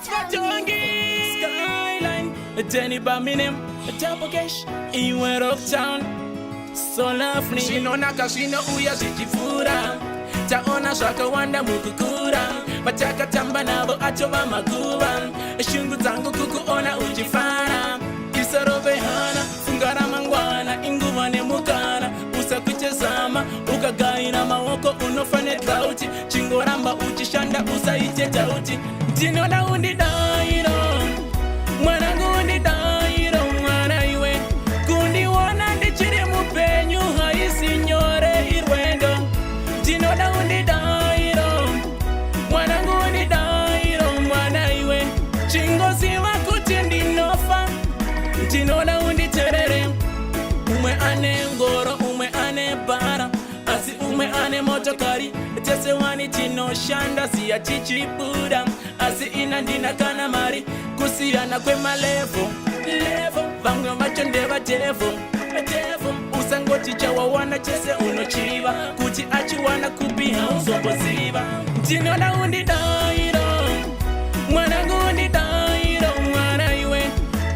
Fatongi Skyline Jenny Baminem Double Cash Iwe Rocktown So lovely Shinona kashino uya zijifura Taona shaka wanda mukukura Mataka tamba nabo atova makuba Shungu zangu kukuona ujifana Isarove hana Fungara mangwana Inguvane mukana Usa kuchezama Ukagaina mawoko unofane drauti Chingoramba uchishanda usaite tauti Tinoda undi dairo Mwanangu undi dairo mwana iwe Kundi wana ndichiri mupenyu haisi nyore irwendo Tinoda undi dairo Mwanangu undi dairo mwana iwe Chingozi wakuti ndinofa Tinoda undi terere Umwe ane ngoro umwe ane bara Asi umwe ane motokari Tese wani tino shanda siya chichibuda Asi inandina kana mari Kusiana kwe malevo Levo Vango macho ndeva tevo Tevo Usangoti chawa wana chese unochiva Kuti achi wana kubiha usombo ziva Tinoda undi dairo Mwanangu undi dairo mwana iwe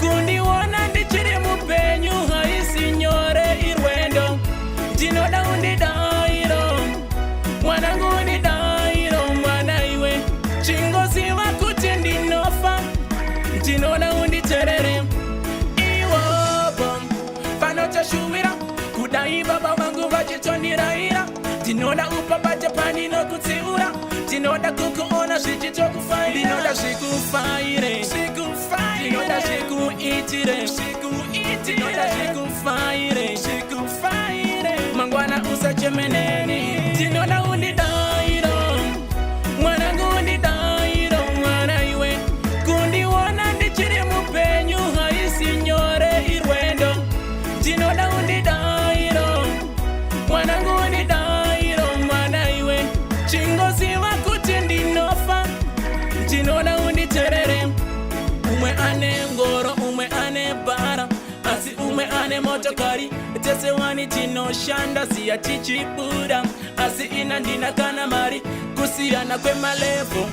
Kundi wana ndichiri mupenyu haisi nyore irwendo Tinoda undi dairo Mwanangu undi dairo mwana iwe Chingozi wakuti ndinofa Tinoda undi terere Iwobo Fano chashuwira Kudaiba babangu vachitoniraira Tinoda upapa Japani no kutsiura Tinoda kukuona shichito kufaira Tinoda shikufaire Tinoda shikuitire Tinoda shikufaire Mangwana usachemeneni Tinoda undi dairo Mwanangu undi dairo mwana iwe Kundi wana ndichiri mupenyu haisi nyore irwendo Tinoda undi dairo Mwanangu undi dairo mwana iwe Chingozi wakuti ndinofa Tinoda undi terere Umwe ane ngoro umwe ane bara Asi umwe ane motokari Tese wani tino shanda siya chichibuda Asi inandina kana mari Kusiana kwe malevo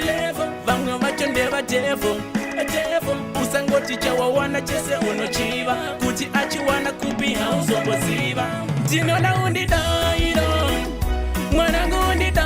Levo Vango macho ndeva tevo Tevo Usangoti chawa wana chese unochiva Kuti achi wana kubiha usombo ziva Tinoda undi dairo Mwanangu undi dairo